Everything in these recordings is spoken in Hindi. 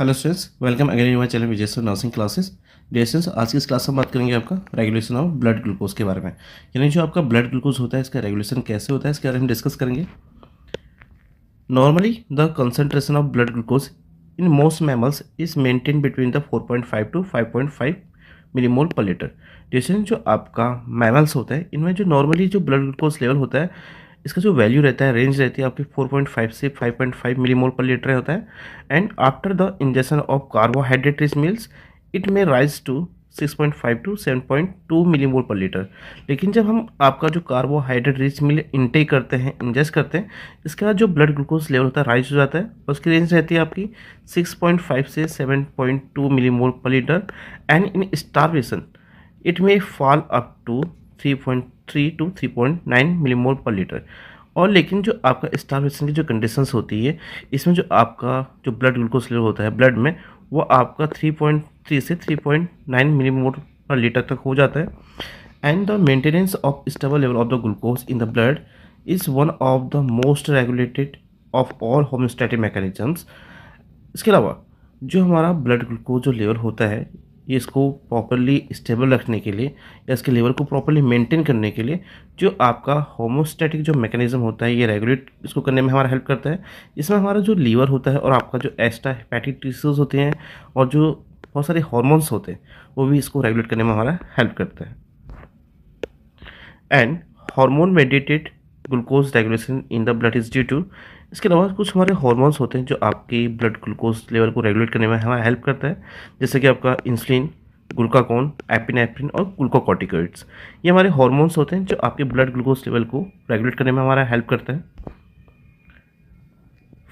Hello students, welcome again in my channel Vijay sir nursing classes. Dear students, आज की इस क्लास में बात करेंगे आपका रेगुलेशन ऑफ ब्लड ग्लूकोज के बारे में। यानी जो आपका ब्लड ग्लूकोज होता है इसका रेगुलेशन कैसे होता है इसके बारे में डिस्कस करेंगे। Normally the concentration of blood glucose in most mammals is maintain between the 4.5 to 5.5 millimole per litre. जैसे जो आपका मैमल्स होता है इनमें जो नॉर्मली जो ब्लड ग्लूकोज लेवल होता है इसका जो वैल्यू रहता है, रेंज रहती है आपकी 4.5 से 5.5 मिलीमोल पर लीटर होता है। And after the injection of carbohydrate rich meals it may rise to 6.5 to 7.2 millimole per litre. लेकिन जब हम आपका जो कार्बोहाइड्रेट रिच मील इनटेक करते हैं, इंजेस्ट करते हैं, इसके बाद जो ब्लड ग्लूकोज लेवल होता है राइज हो जाता है और उसकी रेंज रहती है आपकी 6.5 से 7.2 millimole per litre. And in starvation it may fall up to 3.3 to 3.9 millimole per litre. और लेकिन जो आपका स्टारवेशन की जो कंडीशंस होती है इसमें जो आपका जो ब्लड ग्लूकोज लेवल होता है ब्लड में वो आपका 3.3 से 3.9 मिलीमोल पर लीटर तक हो जाता है। And the maintenance of stable level of the glucose in the blood is one of the most regulated of all homeostatic mechanisms. इसके अलावा जो हमारा ब्लड ग्लूकोज जो लेवल होता है ये इसको प्रॉपरली स्टेबल रखने के लिए या इसके लेवल को प्रॉपरली मेंटेन करने के लिए जो आपका होमोस्टैटिक जो मैकेनिज्म होता है ये रेगुलेट इसको करने में हमारा हेल्प करता है। इसमें हमारा जो लीवर होता है और आपका जो एक्स्ट्रा हेपेटिक टिश्यूज होते हैं और जो बहुत सारे हॉर्मोन्स होते हैं वो भी इसको रेगुलेट करने में हमारा हेल्प करता है। And hormone mediated glucose regulation in the blood is due to. इसके अलावा कुछ हमारे हार्मोन्स होते हैं जो आपकी ब्लड ग्लूकोज लेवल को रेगुलेट करने में हमारा हेल्प करता है, जैसे कि आपका इंसुलिन, ग्लूकागोन, एपिनेफ्रिन और ग्लूकोकॉर्टिकॉइड्स। ये हमारे हार्मोन्स होते हैं जो आपके ब्लड ग्लूकोज लेवल को रेगुलेट करने में हमारा हेल्प करता है।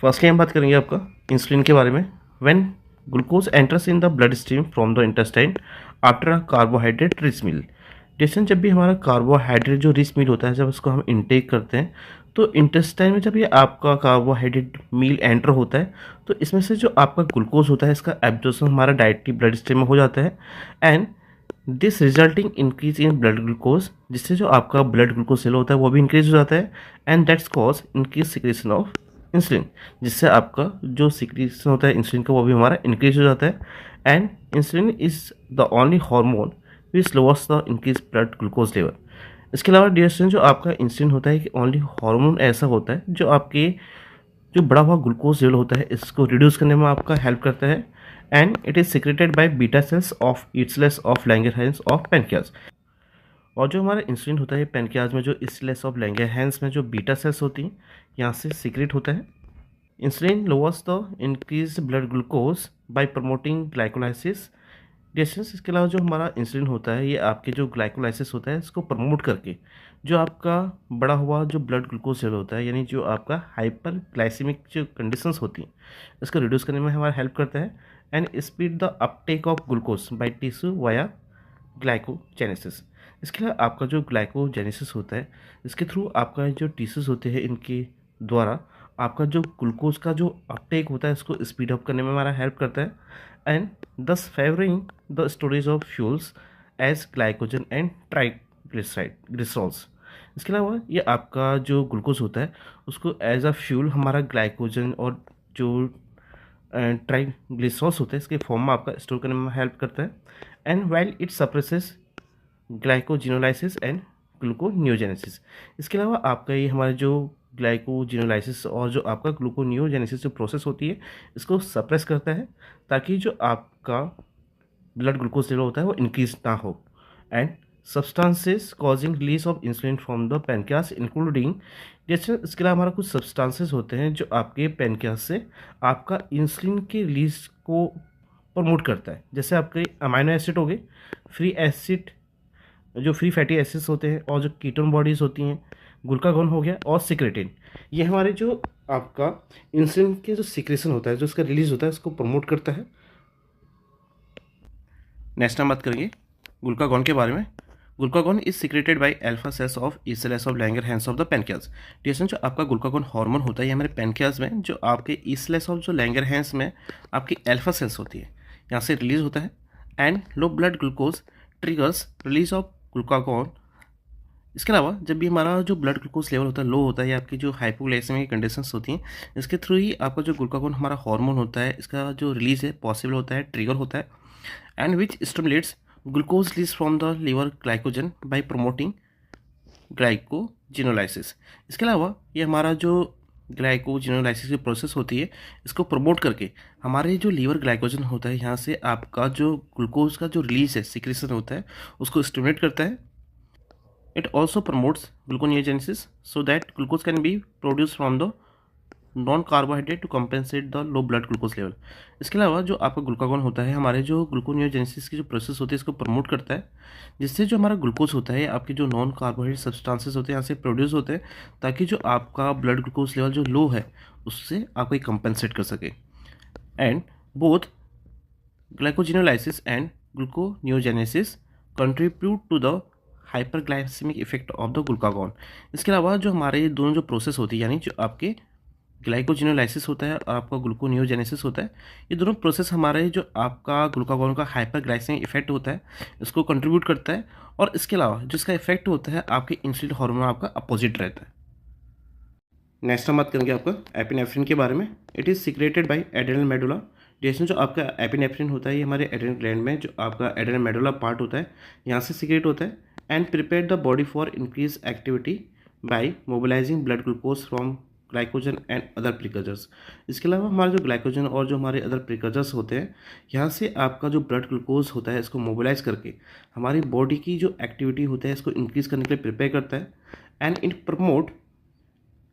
फर्स्टली हम बात करेंगे आपका इंसुलिन के बारे में। When glucose enters in the blood stream from the intestine after a carbohydrate rich meal. जैसे जब भी हमारा कार्बोहाइड्रेट जो रिच मील होता है जब उसको हम इनटेक करते हैं तो इंटेस्टाइन में जब ये आपका कार्बोहाइड्रेट मील एंटर होता है तो इसमें से जो आपका ग्लूकोज होता है इसका एब्जॉर्प्शन हमारा डायरेक्टली ब्लड स्ट्रीम में हो जाता है। And this resulting increase in blood glucose, जिससे जो आपका ब्लड ग्लूकोज लेवल होता है वो भी इंक्रीज हो जाता है। And that's cause increase secretion of insulin, जिससे आपका जो सिक्रेशन होता है इंसुलिन का वो भी हमारा इंक्रीज हो जाता है। And insulin is the only hormone which lowers the increase blood glucose level. इसके अलावा डियर स्टूडेंट जो आपका इंसुलिन होता है कि ओनली हार्मोन ऐसा होता है जो आपके जो बढ़ा हुआ ग्लूकोज लेवल होता है इसको रिड्यूस करने में आपका हेल्प करता है। And it is secreted by beta cells of islets of Langerhans of pancreas. और जो हमारा इंसुलिन होता है पैनक्रियाज में जो ईटलेस ऑफ लैंगरहैंस में जो बीटा सेल्स होती हैं यहाँ से सीक्रेट होता है। Insulin lowers the increase blood glucose bye promoting glycolysis distance. इसके अलावा जो हमारा इंसुलिन होता है ये आपके जो ग्लाइकोलाइसिस होता है इसको प्रमोट करके जो आपका बढ़ा हुआ जो ब्लड ग्लूकोज लेवल होता है यानी जो आपका हाइपर ग्लाइसेमिक जो कंडीशंस होती हैं इसको रिड्यूस करने में हमारा हेल्प करता है। And speed the uptake of glucose by tissue via glycogenesis. इसके अलावा आपका जो ग्लाइकोजेनेसिस होता है इसके थ्रू आपका जो टिश्यूज होते हैं इनके द्वारा आपका जो ग्लूकोज का जो अपटेक होता है इसको स्पीड अप करने में हमारा हेल्प करता है। And thus favouring the storage of fuels as glycogen and triglyceride glycerols. इसके अलावा ये आपका जो ग्लूकोज होता है उसको एज अ फ्यूल हमारा ग्लाइकोजन और जो ट्राइग्लिसरॉल्स होते हैं इसके फॉर्म में आपका स्टोर करने में हेल्प करता है। And while it suppresses glycogenolysis and gluconeogenesis. इसके अलावा आपका ये हमारे जो ग्लाइकोजिनोलाइसिस और जो आपका ग्लूकोनियोजेनेसिस जो प्रोसेस होती है इसको सप्रेस करता है ताकि जो आपका ब्लड ग्लूकोज लेवल होता है वो इंक्रीज ना हो। And substances causing release of insulin from the pancreas including जैसे इसके अलावा हमारा कुछ सब्सटेंसेस होते हैं जो आपके पैनक्रियास से आपका इंसुलिन के रिलीज को प्रमोट करता है, जैसे आपके अमाइनो एसिड हो गए, फ्री एसिड जो फ्री फैटी एसिड्स होते हैं और जो कीटोन बॉडीज़ होती हैं, ग्लूकागोन हो गया और सिक्रेटिन। ये हमारे जो आपका इंसुलिन के जो सिक्रेशन होता है जो उसका रिलीज होता है उसको प्रमोट करता है। नेक्स्ट हम बात करेंगे ग्लूकागोन के बारे में। Glucagon is secreted by alpha cells of islets of Langerhans of the pancreas. डियरेक्शन जो आपका ग्लूकागोन हार्मोन होता है ये हमारे पैनक्रियाज में जो आपके ईसेलेस ऑफ जो लैंगरहैंस में आपकी अल्फा सेल्स होती है यहाँ से रिलीज होता है। And low blood glucose triggers release of glucagon इसके अलावा जब भी हमारा जो ब्लड ग्लूकोज लेवल होता है लो होता है या आपकी जो हाइपोग्लाइसेमिक की कंडीशंस होती हैं, इसके थ्रू ही आपका जो ग्लूकागोन हमारा हार्मोन होता है, इसका जो रिलीज़ है पॉसिबल होता है, ट्रिगर होता है, and which stimulates glucose release from the liver glycogen bye promoting glycogenolysis. इसके अलावा ये हमारा जो ग्लाइकोजिनोलाइसिस की प्रोसेस होती है, इसको प्रमोट करके हमारे जो लीवर ग्लाइकोजन होता है, यहाँ से आपका जो ग्लूकोज का जो रिलीज है, सिक्रेशन होता है, उसको स्टिमुलेट करता है। It also promotes gluconeogenesis so that glucose can be produced from the non carbohydrate to compensate the low blood glucose level. इसके अलावा जो आपका ग्लूकागोन होता है, हमारे जो ग्लूकोनियोजेनेसिस की जो प्रोसेस होती है, इसको प्रमोट करता है, जिससे जो हमारा ग्लूकोज होता है, आपके जो नॉन कार्बोहाइड्रेट सब्सटेंसेस होते हैं यहाँ से प्रोड्यूस होते हैं, ताकि जो आपका ब्लड ग्लूकोज लेवल जो लो है उससे आपको कंपेंसेट कर सके। And both glycogenolysis and gluconeogenesis contribute to the hyperglycaemic effect of the glucagon. इसके अलावा जो हमारे दोनों जो प्रोसेस होती है, यानी जो आपके ग्लाइकोजिनोलाइसिस होता है और आपका ग्लूकोनियोजेनेसिस होता है, ये दोनों प्रोसेस हमारे जो आपका ग्लूकागोन का हाइपरग्लाइसेमिक इफेक्ट होता है, इसको कंट्रीब्यूट करता है। और इसके अलावा जिसका इफेक्ट होता है आपके इंसुलिन हार्मोन आपका अपोजिट रहता है। नेक्स्ट हम बात करेंगे आपका एपिनेफ्रिन के बारे में। It is secreted by adrenal medulla. जैसे जो आपका एपिनेफ्रिन होता है, ये हमारे एड्रेनल ग्लैंड में जो आपका एड्रेनल मेडुला पार्ट होता है, यहाँ से सिक्रेट होता है and prepare the body for increase activity by mobilising blood glucose from glycogen and other precursors. इसके अलावा हमारे जो ग्लाइकोजन और जो हमारे अदर प्रिकर्जर्स होते हैं, यहाँ से आपका जो ब्लड ग्लूकोज होता है, इसको मोबिलाइज करके हमारी बॉडी की जो एक्टिविटी होता है, इसको इंक्रीज करने के लिए प्रिपेयर करता है and it promote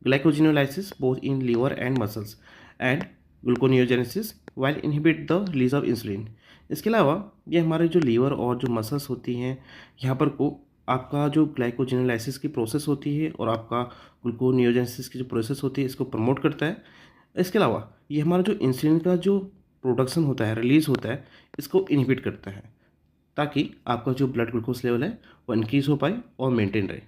glycogenolysis both in liver and muscles and gluconeogenesis while inhibit the release of insulin। इसके अलावा ये हमारे जो लीवर और जो मसल्स होती हैं, यहाँ पर को आपका जो ग्लाइकोजिनोलाइसिस की प्रोसेस होती है और आपका ग्लूकोनियोजेनेसिस की जो प्रोसेस होती है, इसको प्रमोट करता है। इसके अलावा ये हमारा जो इंसुलिन का जो प्रोडक्शन होता है, रिलीज होता है, इसको इनहिबिट करता है, ताकि आपका जो ब्लड ग्लूकोज लेवल है वो इंक्रीज हो पाए और मेंटेन रहे।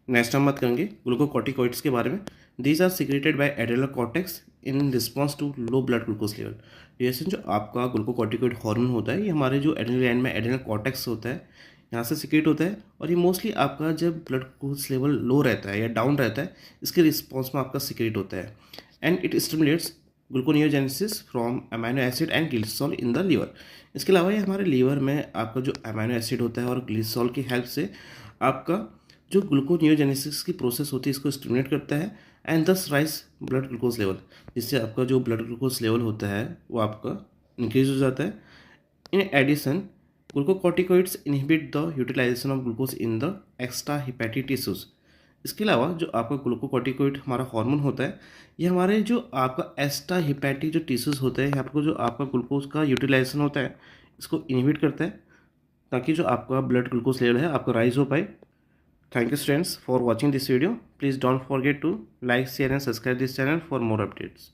नेक्स्ट हम बात करेंगे ग्लूकोकॉर्टिकॉइड्स के बारे में। These are secreted by adrenal cortex in response to low blood glucose level. जैसे जो आपका ग्लूकोकॉर्टिकॉइड हार्मोन होता है, ये हमारे जो एड्रेनल ग्लैंड में एड्रेनल कॉर्टेक्स होता है, यहाँ से सिक्रेट होता है, और ये मोस्टली आपका जब ब्लड ग्लूकोज लेवल लो रहता है या डाउन रहता है, इसके रिस्पॉन्स में आपका सिक्रेट होता है and it stimulates gluconeogenesis from amino acid and glycerol in the liver. इसके अलावा ये हमारे लीवर में आपका जो अमाइनो एसिड होता है और ग्लिसरॉल की हेल्प से आपका जो ग्लूकोनियोजेनेसिस की प्रोसेस होती है, इसको स्टिमुलेट करता है एंड दस राइज ब्लड ग्लूकोज लेवल, जिससे आपका जो ब्लड ग्लूकोज लेवल होता है वो आपका इंक्रीज हो जाता है। In addition glucocorticoids inhibit the utilisation of glucose in the extra hepatic tissues. इसके अलावा जो आपका ग्लूकोकॉर्टिकॉइड हमारा हार्मोन होता है, ये हमारे जो आपका एक्स्ट्रा हिपैटिक जो टिश्यूज होते हैं, यहाँ पर जो आपका ग्लूकोज का यूटिलाइजेशन होता है, इसको इनहिबिट करता है, ताकि जो आपका ब्लड ग्लूकोज लेवल है आपका राइज हो पाए। Thank you students for watching this video. Please don't forget to like, share and subscribe this channel for more updates.